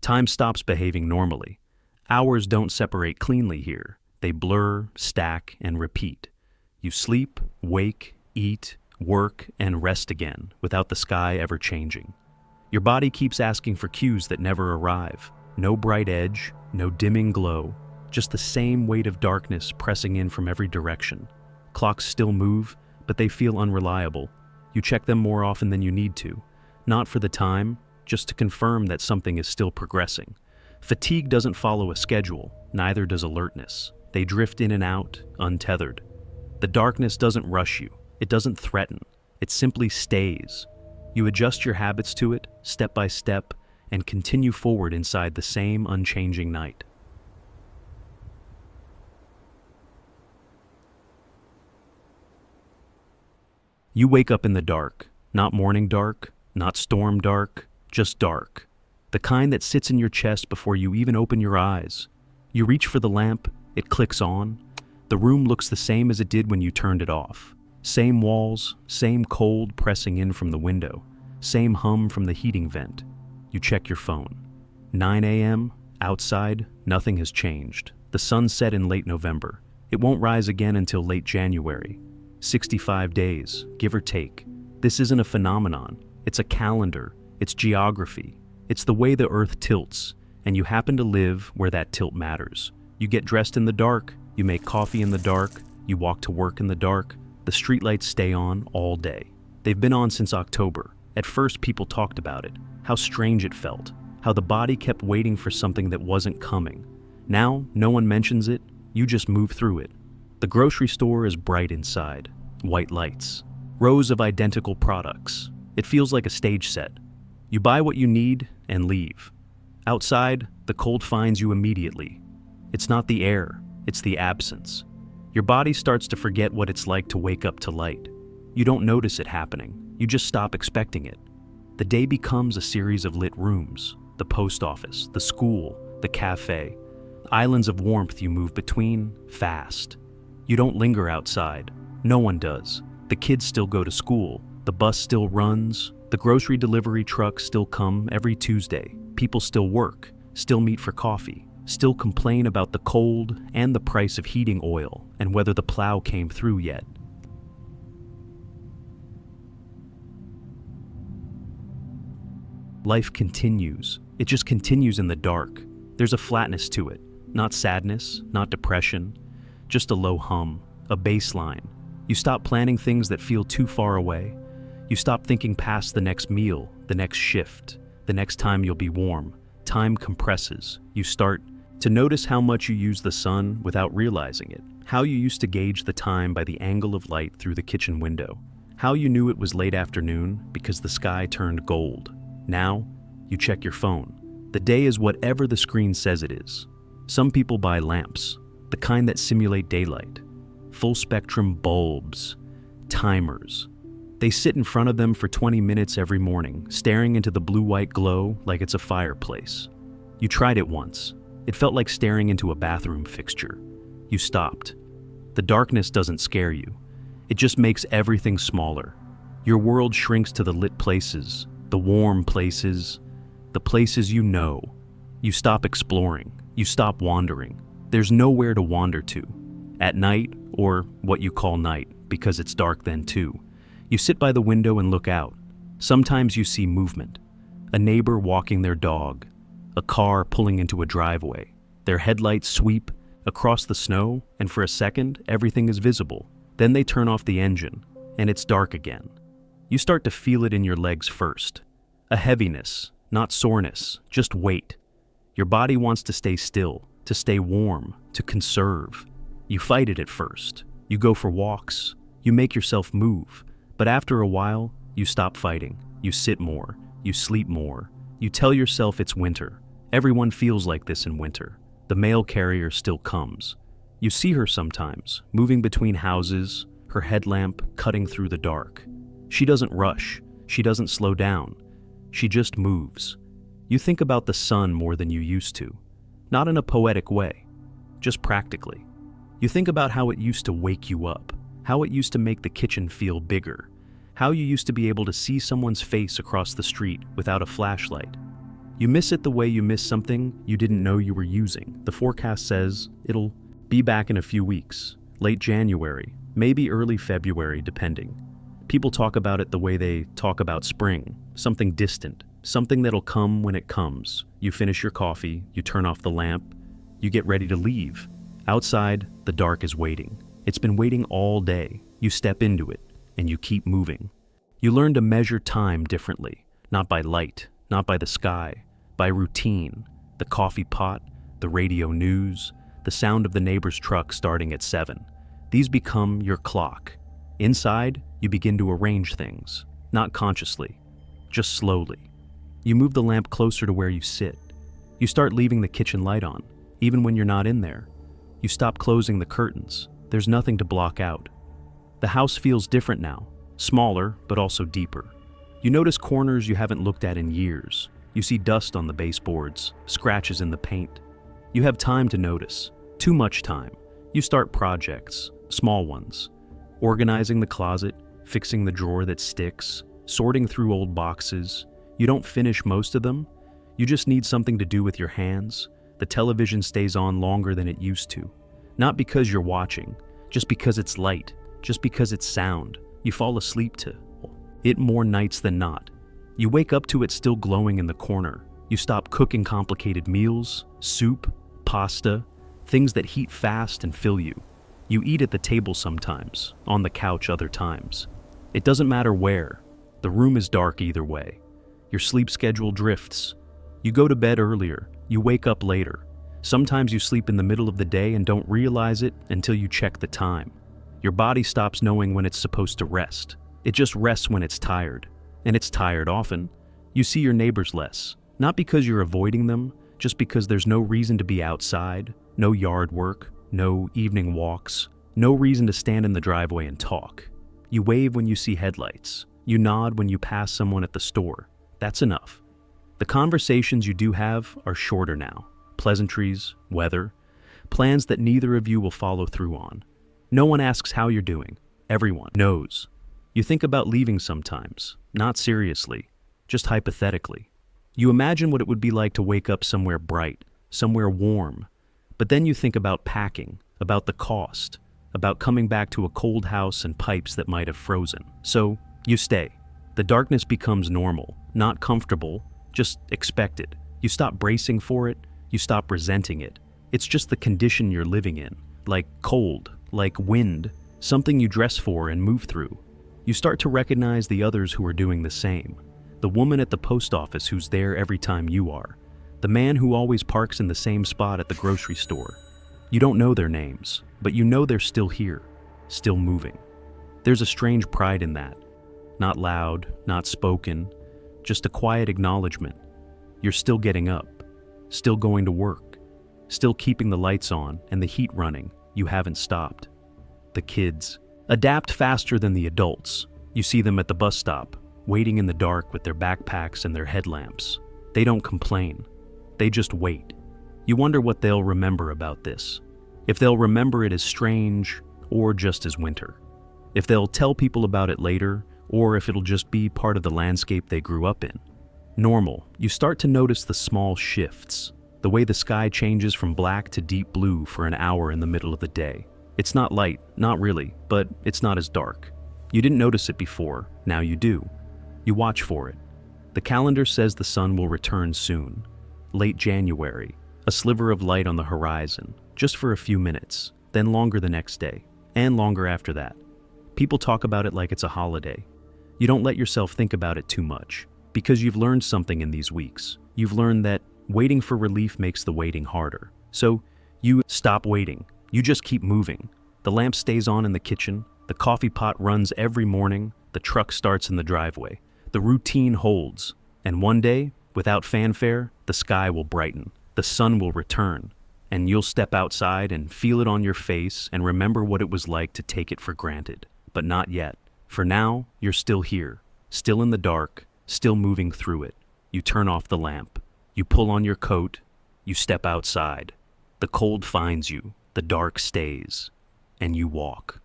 Time stops behaving normally. Hours don't separate cleanly here. They blur, stack, and repeat. You sleep, wake, eat, work, and rest again without the sky ever changing. Your body keeps asking for cues that never arrive. No bright edge, no dimming glow, just the same weight of darkness pressing in from every direction. Clocks still move, but they feel unreliable. You check them more often than you need to, not for the time, just to confirm that something is still progressing. Fatigue doesn't follow a schedule, neither does alertness. They drift in and out, untethered. The darkness doesn't rush you. It doesn't threaten. It simply stays. You adjust your habits to it, step by step, and continue forward inside the same unchanging night. You wake up in the dark, not morning dark, not storm dark, just dark. The kind that sits in your chest before you even open your eyes. You reach for the lamp, it clicks on. The room looks the same as it did when you turned it off. Same walls, same cold pressing in from the window, same hum from the heating vent. You check your phone. 9 a.m., outside, nothing has changed. The sun set in late November. It won't rise again until late January. 65 days, give or take. This isn't a phenomenon. It's a calendar. It's geography. It's the way the earth tilts, and you happen to live where that tilt matters. You get dressed in the dark, you make coffee in the dark, you walk to work in the dark. The streetlights stay on all day. They've been on since October. At first, people talked about it, how strange it felt, how the body kept waiting for something that wasn't coming. Now, no one mentions it, you just move through it. The grocery store is bright inside, white lights, rows of identical products. It feels like a stage set. You buy what you need and leave. Outside, the cold finds you immediately. It's not the air, it's the absence. Your body starts to forget what it's like to wake up to light. You don't notice it happening, you just stop expecting it. The day becomes a series of lit rooms, the post office, the school, the cafe. Islands of warmth you move between, fast. You don't linger outside. No one does. The kids still go to school. The bus still runs. The grocery delivery trucks still come every Tuesday. People still work, still meet for coffee, still complain about the cold and the price of heating oil and whether the plow came through yet. Life continues. It just continues in the dark. There's a flatness to it. Not sadness, not depression, just a low hum, a baseline. You stop planning things that feel too far away. You stop thinking past the next meal, the next shift, the next time you'll be warm. Time compresses. You start to notice how much you use the sun without realizing it. How you used to gauge the time by the angle of light through the kitchen window. How you knew it was late afternoon because the sky turned gold. Now, you check your phone. The day is whatever the screen says it is. Some people buy lamps, the kind that simulate daylight. Full-spectrum bulbs, timers. They sit in front of them for 20 minutes every morning, staring into the blue-white glow like it's a fireplace. You tried it once. It felt like staring into a bathroom fixture. You stopped. The darkness doesn't scare you. It just makes everything smaller. Your world shrinks to the lit places, the warm places, the places you know. You stop exploring. You stop wandering. There's nowhere to wander to. At night, or what you call night, because it's dark then too. You sit by the window and look out. Sometimes you see movement. A neighbor walking their dog. A car pulling into a driveway. Their headlights sweep across the snow, and for a second, everything is visible. Then they turn off the engine, and it's dark again. You start to feel it in your legs first. A heaviness, not soreness, just weight. Your body wants to stay still, to stay warm, to conserve. You fight it at first. You go for walks. You make yourself move. But after a while, you stop fighting. You sit more. You sleep more. You tell yourself it's winter. Everyone feels like this in winter. The mail carrier still comes. You see her sometimes, moving between houses, her headlamp cutting through the dark. She doesn't rush. She doesn't slow down. She just moves. You think about the sun more than you used to. Not in a poetic way, just practically. You think about how it used to wake you up, how it used to make the kitchen feel bigger, how you used to be able to see someone's face across the street without a flashlight. You miss it the way you miss something you didn't know you were using. The forecast says it'll be back in a few weeks, late January, maybe early February, depending. People talk about it the way they talk about spring, something distant, something that'll come when it comes. You finish your coffee, you turn off the lamp, you get ready to leave. Outside, the dark is waiting. It's been waiting all day. You step into it, and you keep moving. You learn to measure time differently, not by light, not by the sky, by routine, the coffee pot, the radio news, the sound of the neighbor's truck starting at 7. These become your clock. Inside, you begin to arrange things, not consciously, just slowly. You move the lamp closer to where you sit. You start leaving the kitchen light on, even when you're not in there. You stop closing the curtains. There's nothing to block out. The house feels different now, smaller, but also deeper. You notice corners you haven't looked at in years. You see dust on the baseboards, scratches in the paint. You have time to notice, too much time. You start projects, small ones. Organizing the closet, fixing the drawer that sticks, sorting through old boxes. You don't finish most of them. You just need something to do with your hands. The television stays on longer than it used to. Not because you're watching, just because it's light, just because it's sound. You fall asleep to it more nights than not. You wake up to it still glowing in the corner. You stop cooking complicated meals, soup, pasta, things that heat fast and fill you. You eat at the table sometimes, on the couch other times. It doesn't matter where. The room is dark either way. Your sleep schedule drifts. You go to bed earlier. You wake up later. Sometimes you sleep in the middle of the day and don't realize it until you check the time. Your body stops knowing when it's supposed to rest. It just rests when it's tired. And it's tired often. You see your neighbors less, not because you're avoiding them, just because there's no reason to be outside, no yard work, no evening walks, no reason to stand in the driveway and talk. You wave when you see headlights. You nod when you pass someone at the store. That's enough. The conversations you do have are shorter now. Pleasantries, weather, plans that neither of you will follow through on. No one asks how you're doing. Everyone knows. You think about leaving sometimes, not seriously, just hypothetically. You imagine what it would be like to wake up somewhere bright, somewhere warm. But then you think about packing, about the cost, about coming back to a cold house and pipes that might have frozen. So, you stay. The darkness becomes normal, not comfortable, just expected. You stop bracing for it, you stop resenting it. It's just the condition you're living in, like cold, like wind, something you dress for and move through. You start to recognize the others who are doing the same. The woman at the post office who's there every time you are. The man who always parks in the same spot at the grocery store. You don't know their names, but you know they're still here, still moving. There's a strange pride in that. Not loud, not spoken, just a quiet acknowledgement. You're still getting up, still going to work, still keeping the lights on and the heat running. You haven't stopped. The kids adapt faster than the adults. You see them at the bus stop, waiting in the dark with their backpacks and their headlamps. They don't complain. They just wait. You wonder what they'll remember about this. If they'll remember it as strange or just as winter. If they'll tell people about it later, or if it'll just be part of the landscape they grew up in. Normal. You start to notice the small shifts. The way the sky changes from black to deep blue for an hour in the middle of the day. It's not light, not really, but it's not as dark. You didn't notice it before, now you do. You watch for it. The calendar says the sun will return soon. Late January, a sliver of light on the horizon, just for a few minutes, then longer the next day, and longer after that. People talk about it like it's a holiday. You don't let yourself think about it too much, because you've learned something in these weeks. You've learned that waiting for relief makes the waiting harder. So you stop waiting. You just keep moving. The lamp stays on in the kitchen. The coffee pot runs every morning. The truck starts in the driveway. The routine holds. And one day, without fanfare, the sky will brighten. The sun will return. And you'll step outside and feel it on your face and remember what it was like to take it for granted. But not yet. For now, you're still here. Still in the dark. Still moving through it. You turn off the lamp. You pull on your coat. You step outside. The cold finds you. The dark stays, and you walk.